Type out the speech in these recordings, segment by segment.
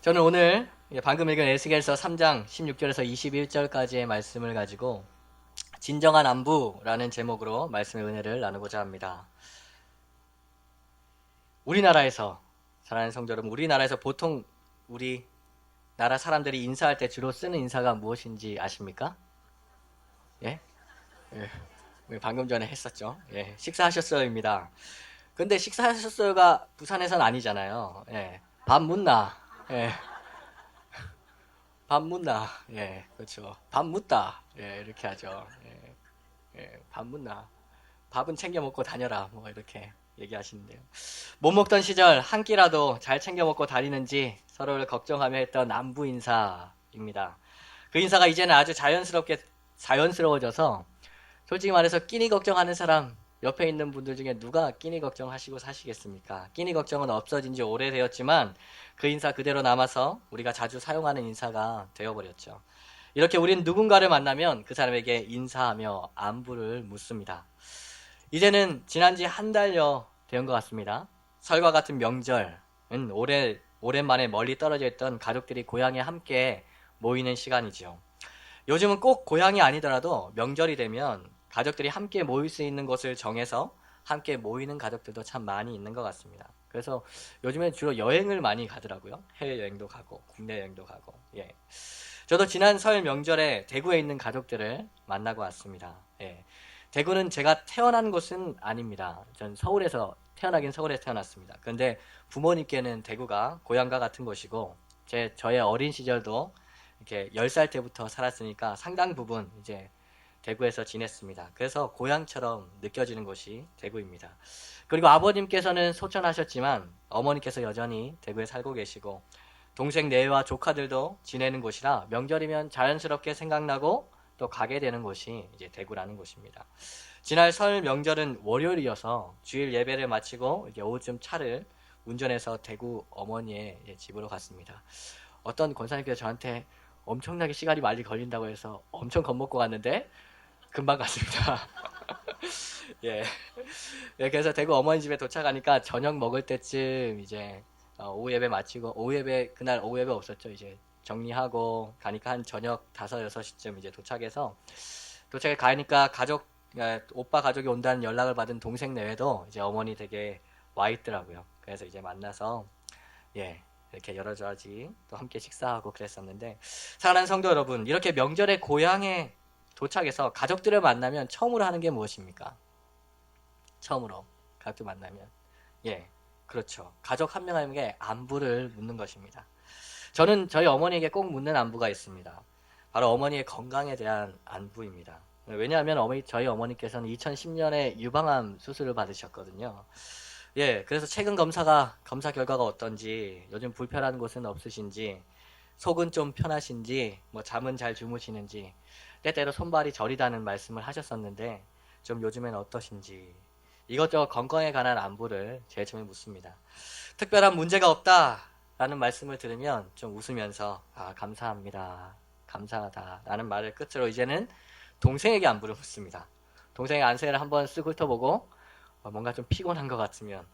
저는 오늘 방금 읽은 에스겔서 3장 16절에서 21절까지의 말씀을 가지고 진정한 안부라는 제목으로 말씀의 은혜를 나누고자 합니다. 우리나라에서, 사랑하는 성도 여러분, 우리나라에서 보통 우리 나라 사람들이 인사할 때 주로 쓰는 인사가 무엇인지 아십니까? 예? 방금 전에 했었죠. 예, 식사하셨어요입니다. 근데 식사하셨어요가 부산에선 아니잖아요. 예, 밥 묻나? 예, 밥 묻나? 예, 그렇죠. 밥 묻다. 예, 이렇게 하죠. 밥 묻나? 밥은 챙겨 먹고 다녀라. 뭐 이렇게 얘기하시는데요. 못 먹던 시절 한 끼라도 잘 챙겨 먹고 다니는지 서로를 걱정하며 했던 안부 인사입니다. 그 인사가 이제는 아주 자연스러워져서 솔직히 말해서 끼니 걱정하는 사람 옆에 있는 분들 중에 누가 끼니 걱정하시고 사시겠습니까? 끼니 걱정은 없어진 지 오래되었지만 그 인사 그대로 남아서 우리가 자주 사용하는 인사가 되어버렸죠. 이렇게 우린 누군가를 만나면 그 사람에게 인사하며 안부를 묻습니다. 이제는 지난 지 한 달여 된 것 같습니다. 설과 같은 명절은 오랜만에 멀리 떨어져 있던 가족들이 고향에 함께 모이는 시간이지요. 요즘은 꼭 고향이 아니더라도 명절이 되면 가족들이 함께 모일 수 있는 곳을 정해서 함께 모이는 가족들도 참 많이 있는 것 같습니다. 그래서 요즘엔 주로 여행을 많이 가더라고요. 해외여행도 가고 국내 여행도 가고. 예. 저도 지난 설 명절에 대구에 있는 가족들을 만나고 왔습니다. 예. 대구는 제가 태어난 곳은 아닙니다. 전 서울에서 태어나긴 서울에서 태어났습니다. 그런데 부모님께는 대구가 고향과 같은 곳이고 저의 어린 시절도 이렇게 10살 때부터 살았으니까 상당 부분 이제 대구에서 지냈습니다. 그래서 고향처럼 느껴지는 곳이 대구입니다. 그리고 아버님께서는 소천하셨지만 어머니께서 여전히 대구에 살고 계시고 동생 네와 조카들도 지내는 곳이라 명절이면 자연스럽게 생각나고 또 가게 되는 곳이 이제 대구라는 곳입니다. 지난 설 명절은 월요일이어서 주일 예배를 마치고 이제 오후쯤 차를 운전해서 대구 어머니의 집으로 갔습니다. 어떤 권사님께서 저한테 엄청나게 시간이 많이 걸린다고 해서 엄청 겁먹고 갔는데 금방 갔습니다. 예. 예, 그래서 대구 어머니 집에 도착하니까 저녁 먹을 때쯤 이제 오후 예배 마치고 오후 예배 그날 오후 예배 없었죠. 이제 정리하고 가니까 한 저녁 5, 6시쯤 이제 도착해 가니까 오빠 가족이 온다는 연락을 받은 동생 내외도 이제 어머니 댁에 와 있더라고요. 그래서 이제 만나서 예, 이렇게 여러가지 또 함께 식사하고 그랬었는데 사랑하는 성도 여러분, 이렇게 명절에 고향에 도착해서 가족들을 만나면 처음으로 하는 게 무엇입니까? 처음으로 가족들 만나면 예, 그렇죠. 가족 한 명 한 명에게 안부를 묻는 것입니다. 저는 저희 어머니에게 꼭 묻는 안부가 있습니다. 바로 어머니의 건강에 대한 안부입니다. 왜냐하면 저희 어머니께서는 2010년에 유방암 수술을 받으셨거든요. 예, 그래서 최근 검사 결과가 어떤지, 요즘 불편한 곳은 없으신지, 속은 좀 편하신지, 뭐 잠은 잘 주무시는지, 때때로 손발이 저리다는 말씀을 하셨었는데, 좀 요즘엔 어떠신지, 이것저것 건강에 관한 안부를 제일 처음에 묻습니다. 특별한 문제가 없다라는 말씀을 들으면 좀 웃으면서, 아, 감사합니다. 감사하다. 라는 말을 끝으로 이제는 동생에게 안부를 묻습니다. 동생의 안세를 한번 쓱 훑어보고, 뭔가 좀 피곤한 것 같으면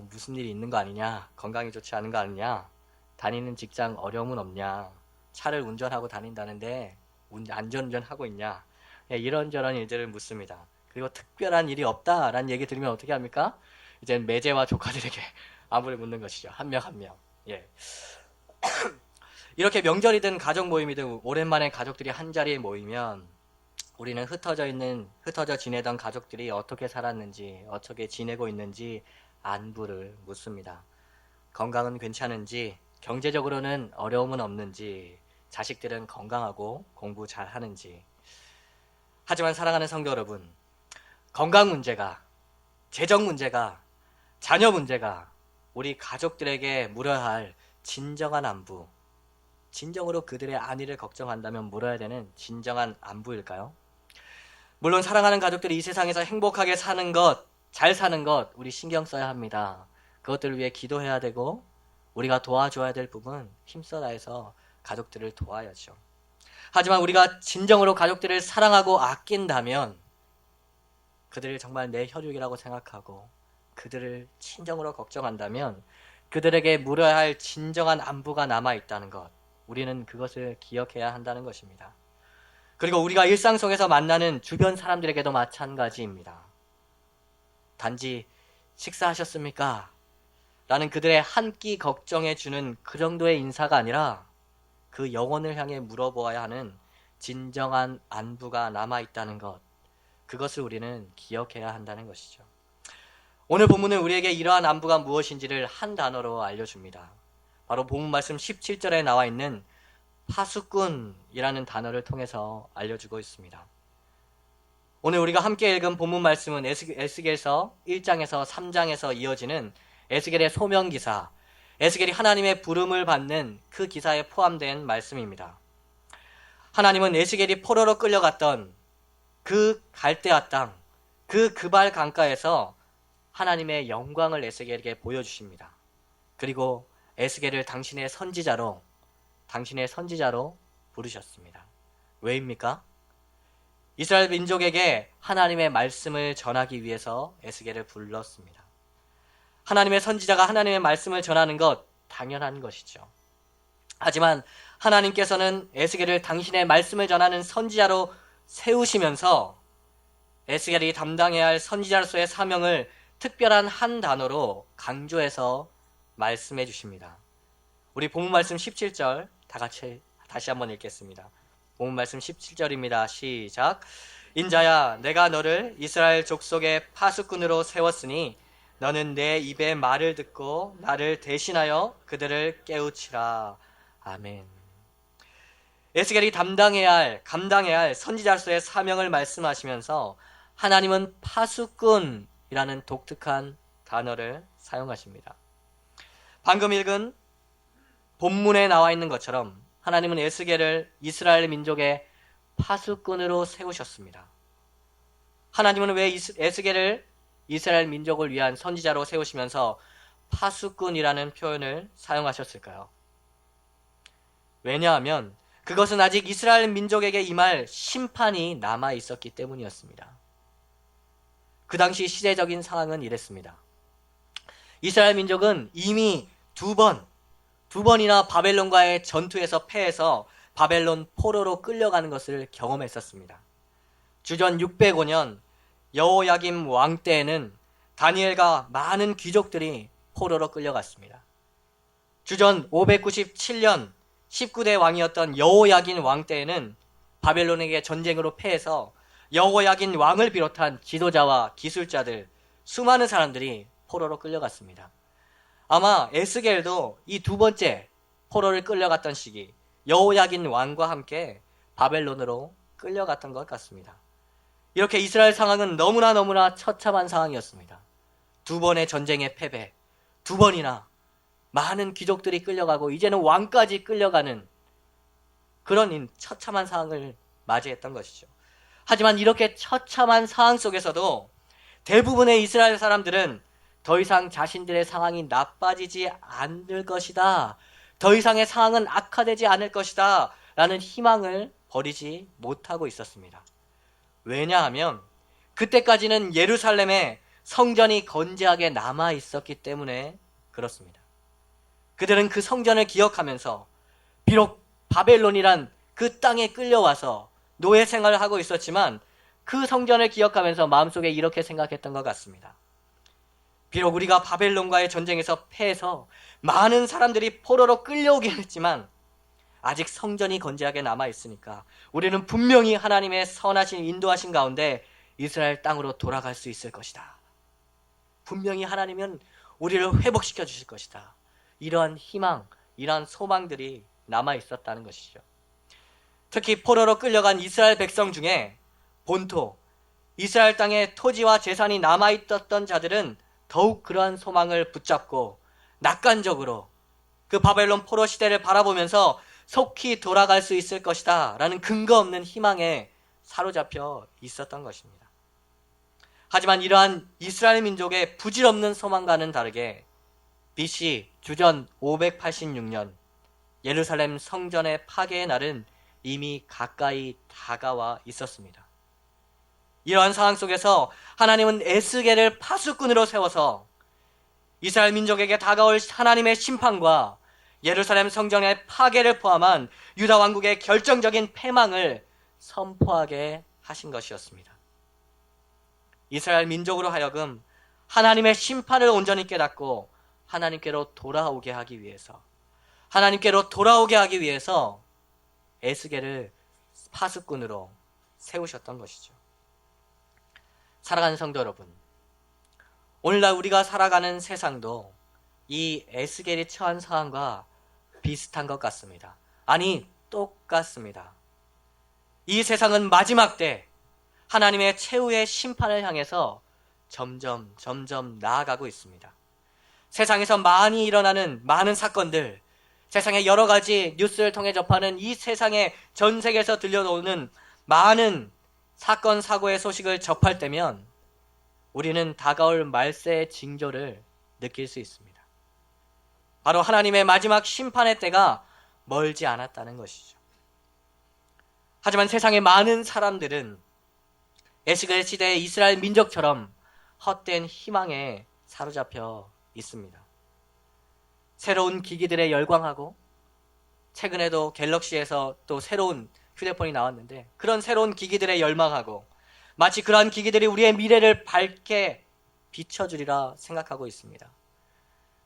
무슨 일이 있는 거 아니냐, 건강이 좋지 않은 거 아니냐, 다니는 직장 어려움은 없냐, 차를 운전하고 다닌다는데 안전운전하고 있냐, 예, 이런저런 일들을 묻습니다. 그리고 특별한 일이 없다라는 얘기 들으면 어떻게 합니까? 이제 매제와 조카들에게 안부를 묻는 것이죠. 한 명 한 명. 예. 이렇게 명절이든 가족 모임이든 오랜만에 가족들이 한 자리에 모이면 우리는 흩어져 지내던 가족들이 어떻게 살았는지, 어떻게 지내고 있는지 안부를 묻습니다. 건강은 괜찮은지, 경제적으로는 어려움은 없는지, 자식들은 건강하고 공부 잘 하는지. 하지만 사랑하는 성도 여러분, 건강 문제가, 재정 문제가, 자녀 문제가 우리 가족들에게 물어야 할 진정한 안부, 진정으로 그들의 안위를 걱정한다면 물어야 되는 진정한 안부일까요? 물론 사랑하는 가족들이 이 세상에서 행복하게 사는 것, 잘 사는 것 우리 신경 써야 합니다. 그것들을 위해 기도해야 되고 우리가 도와줘야 될 부분 힘써 다해서 가족들을 도와야죠. 하지만 우리가 진정으로 가족들을 사랑하고 아낀다면 그들을 정말 내 혈육이라고 생각하고 그들을 친정으로 걱정한다면 그들에게 물어야 할 진정한 안부가 남아있다는 것, 우리는 그것을 기억해야 한다는 것입니다. 그리고 우리가 일상 속에서 만나는 주변 사람들에게도 마찬가지입니다. 단지 식사하셨습니까? 라는 그들의 한 끼 걱정해 주는 그 정도의 인사가 아니라 그 영혼을 향해 물어보아야 하는 진정한 안부가 남아있다는 것, 그것을 우리는 기억해야 한다는 것이죠. 오늘 본문은 우리에게 이러한 안부가 무엇인지를 한 단어로 알려줍니다. 바로 본문 말씀 17절에 나와 있는 파수꾼이라는 단어를 통해서 알려주고 있습니다. 오늘 우리가 함께 읽은 본문 말씀은 에스겔서 1장에서 3장에서 이어지는 에스겔의 소명기사, 에스겔이 하나님의 부름을 받는 그 기사에 포함된 말씀입니다. 하나님은 에스겔이 포로로 끌려갔던 그 갈대아 땅, 그 그발 강가에서 하나님의 영광을 에스겔에게 보여주십니다. 그리고 에스겔을 당신의 선지자로 부르셨습니다. 왜입니까? 이스라엘 민족에게 하나님의 말씀을 전하기 위해서 에스겔을 불렀습니다. 하나님의 선지자가 하나님의 말씀을 전하는 것 당연한 것이죠. 하지만 하나님께서는 에스겔을 당신의 말씀을 전하는 선지자로 세우시면서 에스겔이 담당해야 할 선지자로서의 사명을 특별한 한 단어로 강조해서 말씀해 주십니다. 우리 본문 말씀 17절 다 같이 다시 한번 읽겠습니다. 본문 말씀 17절입니다. 시작. 인자야, 내가 너를 이스라엘 족속의 파수꾼으로 세웠으니 너는 내 입의 말을 듣고 나를 대신하여 그들을 깨우치라. 아멘. 에스겔이 감당해야 할 선지자로서의 사명을 말씀하시면서 하나님은 파수꾼이라는 독특한 단어를 사용하십니다. 방금 읽은 본문에 나와 있는 것처럼 하나님은 에스겔을 이스라엘 민족의 파수꾼으로 세우셨습니다. 하나님은 왜 에스겔을 이스라엘 민족을 위한 선지자로 세우시면서 파수꾼이라는 표현을 사용하셨을까요? 왜냐하면 그것은 아직 이스라엘 민족에게 임할 심판이 남아 있었기 때문이었습니다. 그 당시 시대적인 상황은 이랬습니다. 이스라엘 민족은 이미 두 번이나 바벨론과의 전투에서 패해서 바벨론 포로로 끌려가는 것을 경험했었습니다. 주전 605년 여호야김 왕 때에는 다니엘과 많은 귀족들이 포로로 끌려갔습니다. 주전 597년 19대 왕이었던 여호야긴 왕 때에는 바벨론에게 전쟁으로 패해서 여호야긴 왕을 비롯한 지도자와 기술자들, 수많은 사람들이 포로로 끌려갔습니다. 아마 에스겔도 이 두 번째 포로를 끌려갔던 시기, 여호야긴 왕과 함께 바벨론으로 끌려갔던 것 같습니다. 이렇게 이스라엘 상황은 너무나 처참한 상황이었습니다. 두 번의 전쟁의 패배, 두 번이나 많은 귀족들이 끌려가고 이제는 왕까지 끌려가는 그런 처참한 상황을 맞이했던 것이죠. 하지만 이렇게 처참한 상황 속에서도 대부분의 이스라엘 사람들은 더 이상 자신들의 상황이 나빠지지 않을 것이다, 더 이상의 상황은 악화되지 않을 것이다 라는 희망을 버리지 못하고 있었습니다. 왜냐하면 그때까지는 예루살렘에 성전이 건재하게 남아 있었기 때문에 그렇습니다. 그들은 그 성전을 기억하면서 비록 바벨론이란 그 땅에 끌려와서 노예 생활을 하고 있었지만 그 성전을 기억하면서 마음속에 이렇게 생각했던 것 같습니다. 비록 우리가 바벨론과의 전쟁에서 패해서 많은 사람들이 포로로 끌려오긴 했지만 아직 성전이 건재하게 남아있으니까 우리는 분명히 하나님의 선하신 인도하신 가운데 이스라엘 땅으로 돌아갈 수 있을 것이다. 분명히 하나님은 우리를 회복시켜 주실 것이다. 이러한 희망, 이러한 소망들이 남아있었다는 것이죠. 특히 포로로 끌려간 이스라엘 백성 중에 본토, 이스라엘 땅에 토지와 재산이 남아있었던 자들은 더욱 그러한 소망을 붙잡고 낙관적으로 그 바벨론 포로 시대를 바라보면서 속히 돌아갈 수 있을 것이다 라는 근거 없는 희망에 사로잡혀 있었던 것입니다. 하지만 이러한 이스라엘 민족의 부질없는 소망과는 다르게 BC 주전 586년 예루살렘 성전의 파괴의 날은 이미 가까이 다가와 있었습니다. 이러한 상황 속에서 하나님은 에스겔을 파수꾼으로 세워서 이스라엘 민족에게 다가올 하나님의 심판과 예루살렘 성전의 파괴를 포함한 유다 왕국의 결정적인 패망을 선포하게 하신 것이었습니다. 이스라엘 민족으로 하여금 하나님의 심판을 온전히 깨닫고 하나님께로 돌아오게 하기 위해서, 에스겔을 파수꾼으로 세우셨던 것이죠. 사랑하는 성도 여러분, 오늘날 우리가 살아가는 세상도 이 에스겔이 처한 상황과 비슷한 것 같습니다. 아니, 똑같습니다. 이 세상은 마지막 때 하나님의 최후의 심판을 향해서 점점 나아가고 있습니다. 세상에서 많이 일어나는 많은 사건들, 세상의 여러 가지 뉴스를 통해 접하는 이 세상의 전 세계에서 들려오는 많은 사건, 사고의 소식을 접할 때면 우리는 다가올 말세의 징조를 느낄 수 있습니다. 바로 하나님의 마지막 심판의 때가 멀지 않았다는 것이죠. 하지만 세상의 많은 사람들은 에스겔 시대의 이스라엘 민족처럼 헛된 희망에 사로잡혀 있습니다. 새로운 기기들에 열광하고, 최근에도 갤럭시에서 또 새로운 휴대폰이 나왔는데 그런 새로운 기기들에 열망하고 마치 그러한 기기들이 우리의 미래를 밝게 비춰주리라 생각하고 있습니다.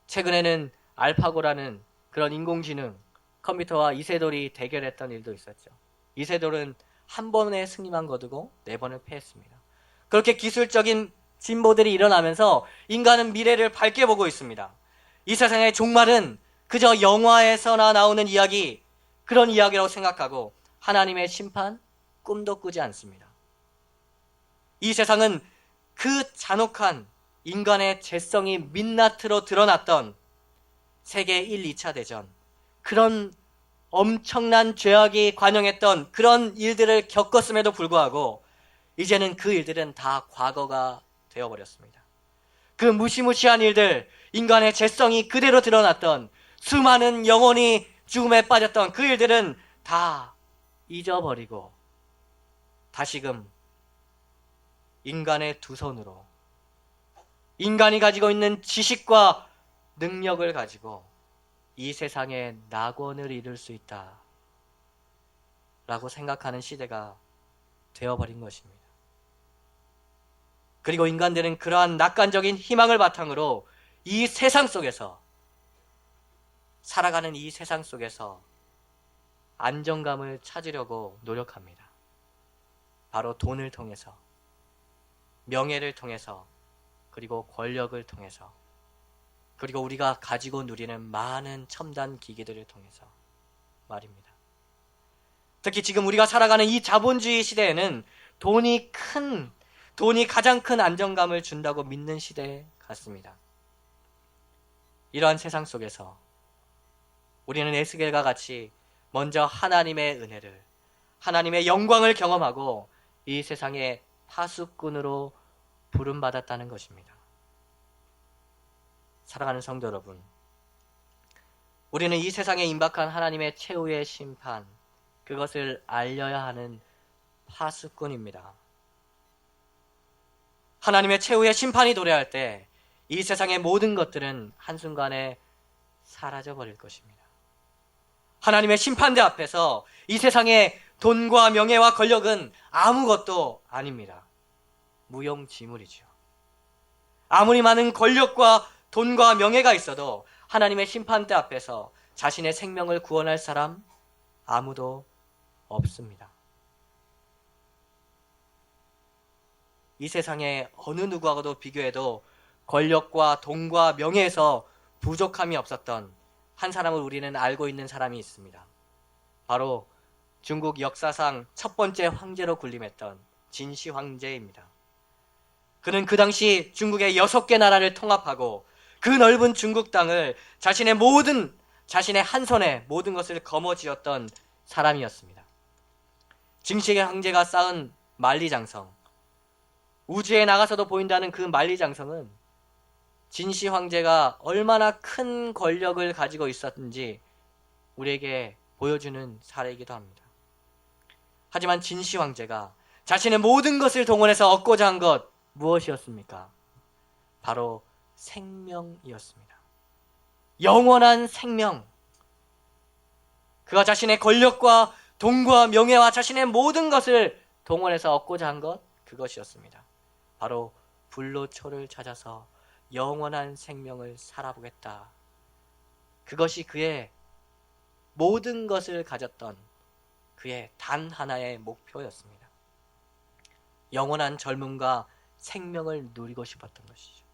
최근에는 알파고라는 그런 인공지능 컴퓨터와 이세돌이 대결했던 일도 있었죠. 이세돌은 한 번의 승리만 거두고 4번을 패했습니다. 그렇게 기술적인 진보들이 일어나면서 인간은 미래를 밝게 보고 있습니다. 이 세상의 종말은 그저 영화에서나 나오는 이야기, 그런 이야기라고 생각하고 하나님의 심판 꿈도 꾸지 않습니다. 이 세상은 그 잔혹한 인간의 죄성이 민낯으로 드러났던 세계 1, 2차 대전, 그런 엄청난 죄악이 관영했던 그런 일들을 겪었음에도 불구하고 이제는 그 일들은 다 과거가 되어버렸습니다. 그 무시무시한 일들, 인간의 죄성이 그대로 드러났던 수많은 영혼이 죽음에 빠졌던 그 일들은 다 잊어버리고 다시금 인간의 두 손으로 인간이 가지고 있는 지식과 능력을 가지고 이 세상에 낙원을 이룰 수 있다 라고 생각하는 시대가 되어버린 것입니다. 그리고 인간들은 그러한 낙관적인 희망을 바탕으로 이 세상 속에서, 살아가는 이 세상 속에서 안정감을 찾으려고 노력합니다. 바로 돈을 통해서, 명예를 통해서, 그리고 권력을 통해서, 그리고 우리가 가지고 누리는 많은 첨단 기기들을 통해서 말입니다. 특히 지금 우리가 살아가는 이 자본주의 시대에는 돈이 가장 큰 안정감을 준다고 믿는 시대 같습니다. 이러한 세상 속에서 우리는 에스겔과 같이 먼저 하나님의 은혜를, 하나님의 영광을 경험하고 이 세상의 파수꾼으로 부름받았다는 것입니다. 사랑하는 성도 여러분, 우리는 이 세상에 임박한 하나님의 최후의 심판, 그것을 알려야 하는 파수꾼입니다. 하나님의 최후의 심판이 도래할 때 이 세상의 모든 것들은 한순간에 사라져버릴 것입니다. 하나님의 심판대 앞에서 이 세상의 돈과 명예와 권력은 아무것도 아닙니다. 무용지물이죠. 아무리 많은 권력과 돈과 명예가 있어도 하나님의 심판대 앞에서 자신의 생명을 구원할 사람 아무도 없습니다. 이 세상의 어느 누구하고도 비교해도 권력과 돈과 명예에서 부족함이 없었던 한 사람을 우리는 알고 있는 사람이 있습니다. 바로 중국 역사상 첫 번째 황제로 군림했던 진시 황제입니다. 그는 그 당시 중국의 6개 나라를 통합하고 그 넓은 중국 땅을 자신의 한 손에 모든 것을 거머쥐었던 사람이었습니다. 진시 황제가 쌓은 만리장성, 우주에 나가서도 보인다는 그 만리장성은 진시 황제가 얼마나 큰 권력을 가지고 있었는지 우리에게 보여주는 사례이기도 합니다. 하지만 진시 황제가 자신의 모든 것을 동원해서 얻고자 한 것 무엇이었습니까? 바로 생명이었습니다. 영원한 생명. 그가 자신의 권력과 돈과 명예와 자신의 모든 것을 동원해서 얻고자 한 것, 그것이었습니다. 바로 불로초를 찾아서 영원한 생명을 살아보겠다. 그것이 그의 모든 것을 가졌던 그의 단 하나의 목표였습니다. 영원한 젊음과 생명을 누리고 싶었던 것이죠.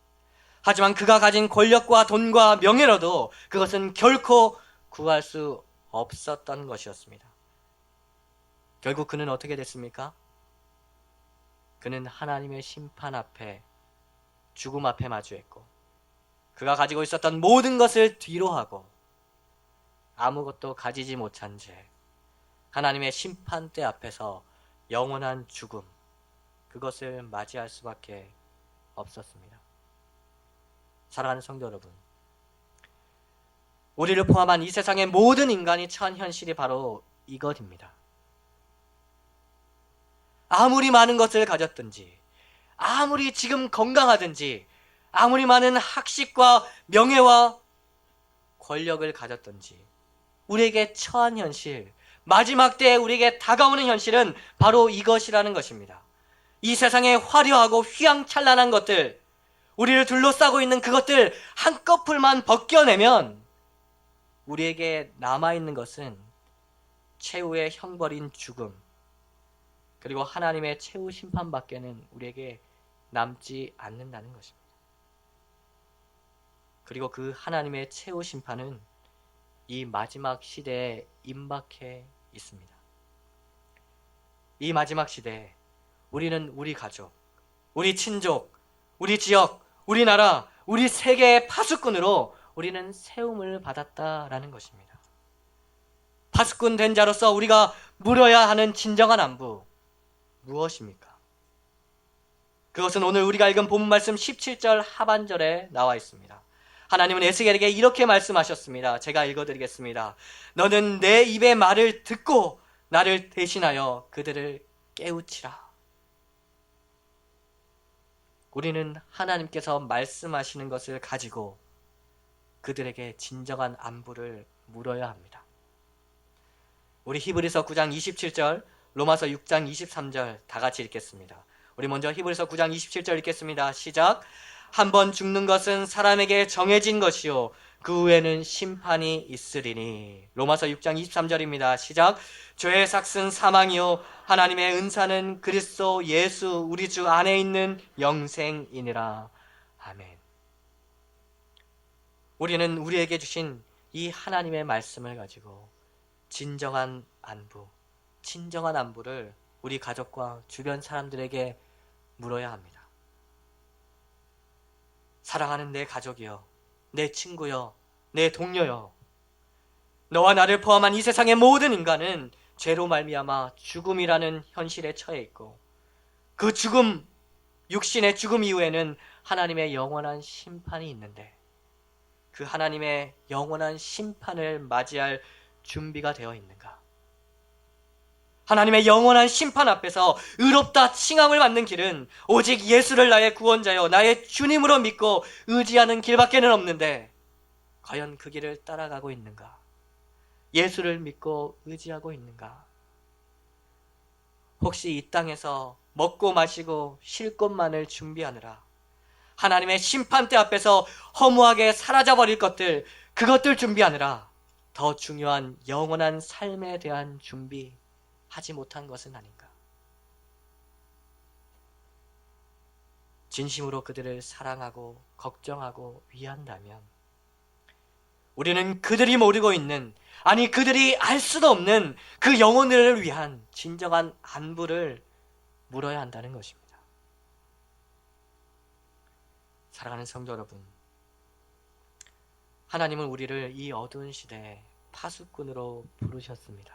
하지만 그가 가진 권력과 돈과 명예로도 그것은 결코 구할 수 없었던 것이었습니다. 결국 그는 어떻게 됐습니까? 그는 하나님의 심판 앞에, 죽음 앞에 마주했고, 그가 가지고 있었던 모든 것을 뒤로 하고 아무것도 가지지 못한 채 하나님의 심판대 앞에서 영원한 죽음, 그것을 맞이할 수밖에 없었습니다. 사랑하는 성도 여러분, 우리를 포함한 이 세상의 모든 인간이 처한 현실이 바로 이것입니다. 아무리 많은 것을 가졌든지, 아무리 지금 건강하든지, 아무리 많은 학식과 명예와 권력을 가졌든지, 우리에게 처한 현실, 마지막 때에 우리에게 다가오는 현실은 바로 이것이라는 것입니다. 이 세상의 화려하고 휘황찬란한 것들, 우리를 둘러싸고 있는 그것들 한꺼풀만 벗겨내면 우리에게 남아있는 것은 최후의 형벌인 죽음, 그리고 하나님의 최후 심판밖에는 우리에게 남지 않는다는 것입니다. 그리고 그 하나님의 최후 심판은 이 마지막 시대에 임박해 있습니다. 이 마지막 시대에 우리는 우리 가족, 우리 친족, 우리 지역, 우리 나라, 우리 세계의 파수꾼으로 우리는 세움을 받았다라는 것입니다. 파수꾼 된 자로서 우리가 물어야 하는 진정한 안부, 무엇입니까? 그것은 오늘 우리가 읽은 본문 말씀 17절 하반절에 나와 있습니다. 하나님은 에스겔에게 이렇게 말씀하셨습니다. 제가 읽어드리겠습니다. 너는 내 입의 말을 듣고 나를 대신하여 그들을 깨우치라. 우리는 하나님께서 말씀하시는 것을 가지고 그들에게 진정한 안부를 물어야 합니다. 우리 히브리서 9장 27절, 로마서 6장 23절 다 같이 읽겠습니다. 우리 먼저 히브리서 9장 27절 읽겠습니다. 시작. 한 번 죽는 것은 사람에게 정해진 것이요 그 후에는 심판이 있으리니. 로마서 6장 23절입니다. 시작. 죄의 삭은 사망이요 하나님의 은사는 그리스도 예수 우리 주 안에 있는 영생이니라. 아멘. 우리는 우리에게 주신 이 하나님의 말씀을 가지고 진정한 안부, 진정한 안부를 우리 가족과 주변 사람들에게 물어야 합니다. 사랑하는 내 가족이여, 내 친구여, 내 동료여, 너와 나를 포함한 이 세상의 모든 인간은 죄로 말미암아 죽음이라는 현실에 처해 있고, 그 죽음, 육신의 죽음 이후에는 하나님의 영원한 심판이 있는데, 그 하나님의 영원한 심판을 맞이할 준비가 되어 있는가? 하나님의 영원한 심판 앞에서 의롭다 칭함을 받는 길은 오직 예수를 나의 구원자여 나의 주님으로 믿고 의지하는 길밖에는 없는데, 과연 그 길을 따라가고 있는가? 예수를 믿고 의지하고 있는가? 혹시 이 땅에서 먹고 마시고 쉴 곳만을 준비하느라 하나님의 심판대 앞에서 허무하게 사라져버릴 것들, 그것들 준비하느라 더 중요한 영원한 삶에 대한 준비하지 못한 것은 아닌가? 진심으로 그들을 사랑하고 걱정하고 위한다면 우리는 그들이 모르고 있는, 아니 그들이 알 수도 없는 그 영혼들을 위한 진정한 안부를 물어야 한다는 것입니다. 사랑하는 성도 여러분, 하나님은 우리를 이 어두운 시대에 파수꾼으로 부르셨습니다.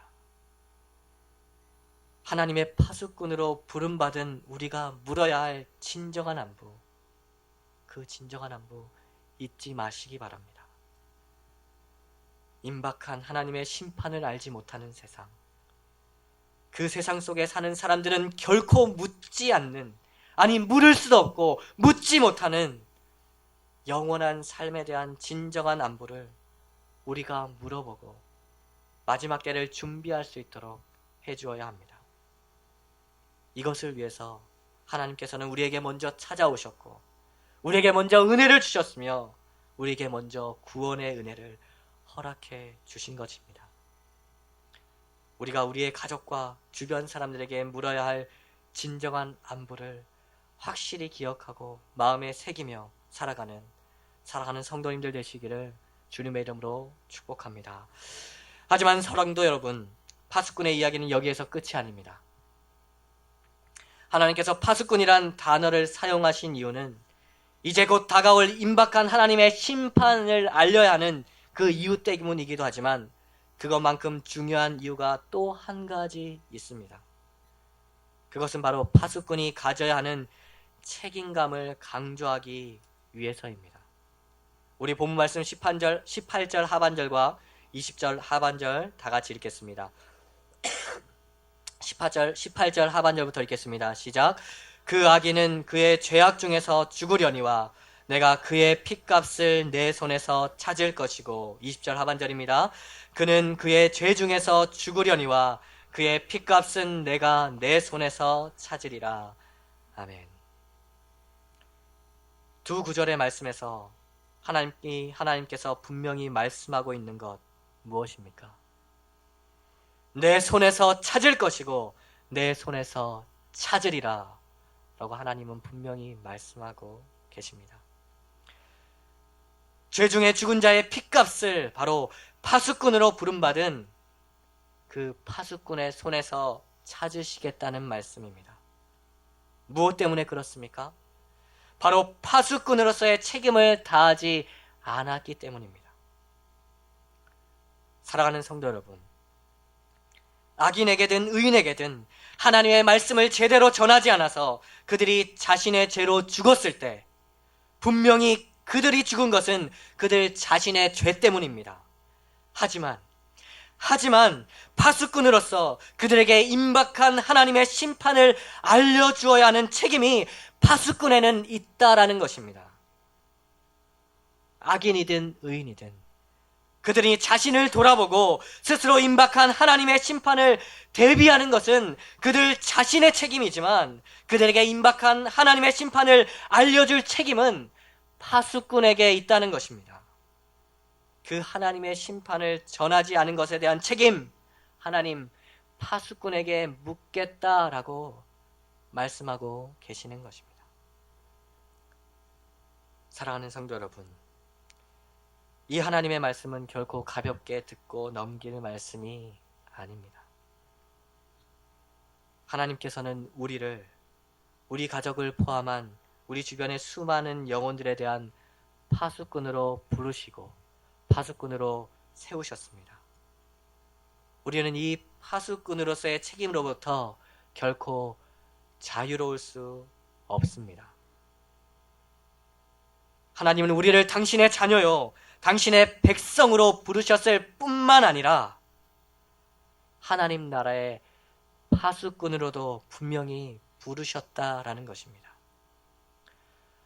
하나님의 파수꾼으로 부름받은 우리가 물어야 할 진정한 안부, 그 진정한 안부 잊지 마시기 바랍니다. 임박한 하나님의 심판을 알지 못하는 세상, 그 세상 속에 사는 사람들은 결코 묻지 않는, 아니 물을 수도 없고 묻지 못하는 영원한 삶에 대한 진정한 안부를 우리가 물어보고 마지막 때를 준비할 수 있도록 해주어야 합니다. 이것을 위해서 하나님께서는 우리에게 먼저 찾아오셨고 우리에게 먼저 은혜를 주셨으며 우리에게 먼저 구원의 은혜를 허락해 주신 것입니다. 우리가 우리의 가족과 주변 사람들에게 물어야 할 진정한 안부를 확실히 기억하고 마음에 새기며 살아가는 성도님들 되시기를 주님의 이름으로 축복합니다. 하지만 사랑도 여러분, 파수꾼의 이야기는 여기에서 끝이 아닙니다. 하나님께서 파수꾼이란 단어를 사용하신 이유는 이제 곧 다가올 임박한 하나님의 심판을 알려야 하는 그 이유 때문이기도 하지만 그것만큼 중요한 이유가 또 한 가지 있습니다. 그것은 바로 파수꾼이 가져야 하는 책임감을 강조하기 위해서입니다. 우리 본문 말씀 18절 하반절과 20절 하반절 다 같이 읽겠습니다. 18절 하반절부터 읽겠습니다. 시작. 그 악인은 그의 죄악 중에서 죽으려니와 내가 그의 핏값을 내 손에서 찾을 것이고 20절 하반절입니다. 그는 그의 죄 중에서 죽으려니와 그의 핏값은 내가 내 손에서 찾으리라. 아멘. 두 구절의 말씀에서 하나님께서 분명히 말씀하고 있는 것 무엇입니까? 내 손에서 찾을 것이고 내 손에서 찾으리라 라고 하나님은 분명히 말씀하고 계십니다. 죄 중에 죽은 자의 핏값을 바로 파수꾼으로 부름받은 그 파수꾼의 손에서 찾으시겠다는 말씀입니다. 무엇 때문에 그렇습니까? 바로 파수꾼으로서의 책임을 다하지 않았기 때문입니다. 사랑하는 성도 여러분, 악인에게든 의인에게든 하나님의 말씀을 제대로 전하지 않아서 그들이 자신의 죄로 죽었을 때 분명히 그들이 죽은 것은 그들 자신의 죄 때문입니다. 하지만 파수꾼으로서 그들에게 임박한 하나님의 심판을 알려주어야 하는 책임이 파수꾼에는 있다라는 것입니다. 악인이든 의인이든 그들이 자신을 돌아보고 스스로 임박한 하나님의 심판을 대비하는 것은 그들 자신의 책임이지만 그들에게 임박한 하나님의 심판을 알려줄 책임은 파수꾼에게 있다는 것입니다. 그 하나님의 심판을 전하지 않은 것에 대한 책임, 하나님 파수꾼에게 묻겠다라고 말씀하고 계시는 것입니다. 사랑하는 성도 여러분, 이 하나님의 말씀은 결코 가볍게 듣고 넘길 말씀이 아닙니다. 하나님께서는 우리 가족을 포함한 우리 주변의 수많은 영혼들에 대한 파수꾼으로 부르시고 파수꾼으로 세우셨습니다. 우리는 이 파수꾼으로서의 책임으로부터 결코 자유로울 수 없습니다. 하나님은 우리를 당신의 자녀요, 당신의 백성으로 부르셨을 뿐만 아니라 하나님 나라의 파수꾼으로도 분명히 부르셨다라는 것입니다.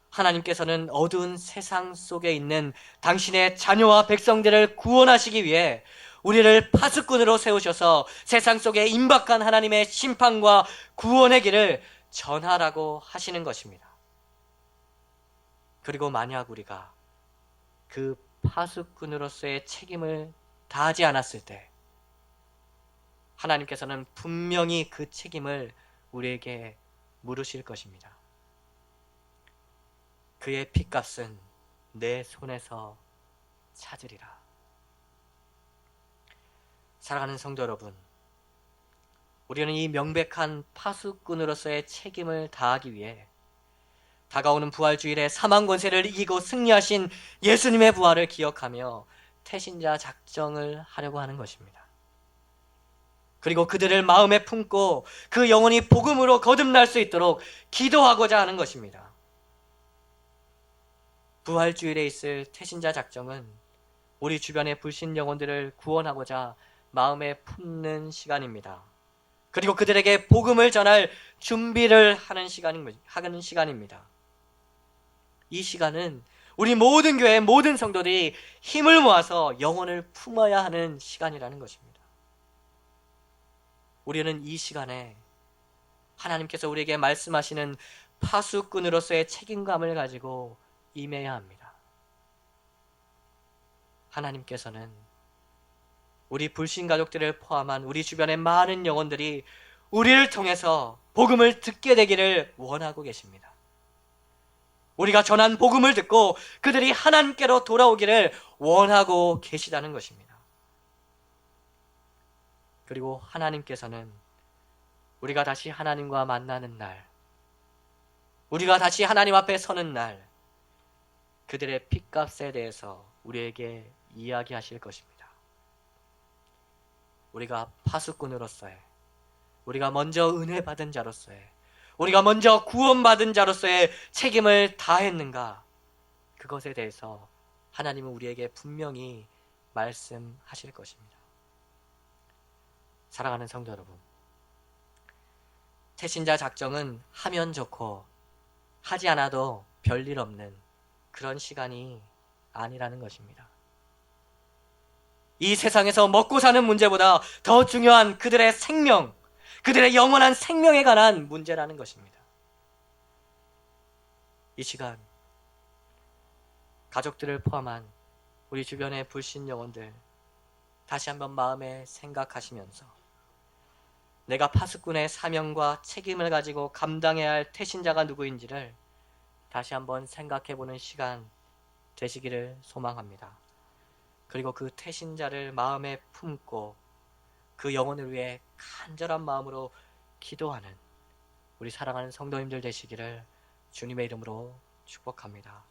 하나님께서는 어두운 세상 속에 있는 당신의 자녀와 백성들을 구원하시기 위해 우리를 파수꾼으로 세우셔서 세상 속에 임박한 하나님의 심판과 구원의 길을 전하라고 하시는 것입니다. 그리고 만약 우리가 그 파수꾼으로서의 책임을 다하지 않았을 때 하나님께서는 분명히 그 책임을 우리에게 물으실 것입니다. 그의 핏값은 내 손에서 찾으리라. 사랑하는 성도 여러분, 우리는 이 명백한 파수꾼으로서의 책임을 다하기 위해 다가오는 부활주일에 사망 권세를 이기고 승리하신 예수님의 부활을 기억하며 태신자 작정을 하려고 하는 것입니다. 그리고 그들을 마음에 품고 그 영혼이 복음으로 거듭날 수 있도록 기도하고자 하는 것입니다. 부활주일에 있을 태신자 작정은 우리 주변의 불신 영혼들을 구원하고자 마음에 품는 시간입니다. 그리고 그들에게 복음을 전할 준비를 하는 시간입니다. 이 시간은 우리 모든 교회 모든 성도들이 힘을 모아서 영혼을 품어야 하는 시간이라는 것입니다. 우리는 이 시간에 하나님께서 우리에게 말씀하시는 파수꾼으로서의 책임감을 가지고 임해야 합니다. 하나님께서는 우리 불신 가족들을 포함한 우리 주변의 많은 영혼들이 우리를 통해서 복음을 듣게 되기를 원하고 계십니다. 우리가 전한 복음을 듣고 그들이 하나님께로 돌아오기를 원하고 계시다는 것입니다. 그리고 하나님께서는 우리가 다시 하나님과 만나는 날, 우리가 다시 하나님 앞에 서는 날, 그들의 핏값에 대해서 우리에게 이야기하실 것입니다. 우리가 파수꾼으로서의, 우리가 먼저 은혜 받은 자로서의, 우리가 먼저 구원받은 자로서의 책임을 다했는가? 그것에 대해서 하나님은 우리에게 분명히 말씀하실 것입니다. 사랑하는 성도 여러분, 태신자 작정은 하면 좋고 하지 않아도 별일 없는 그런 시간이 아니라는 것입니다. 이 세상에서 먹고 사는 문제보다 더 중요한 그들의 생명, 그들의 영원한 생명에 관한 문제라는 것입니다. 이 시간 가족들을 포함한 우리 주변의 불신 영혼들 다시 한번 마음에 생각하시면서 내가 파수꾼의 사명과 책임을 가지고 감당해야 할 태신자가 누구인지를 다시 한번 생각해보는 시간 되시기를 소망합니다. 그리고 그 태신자를 마음에 품고 그 영혼을 위해 간절한 마음으로 기도하는 우리 사랑하는 성도님들 되시기를 주님의 이름으로 축복합니다.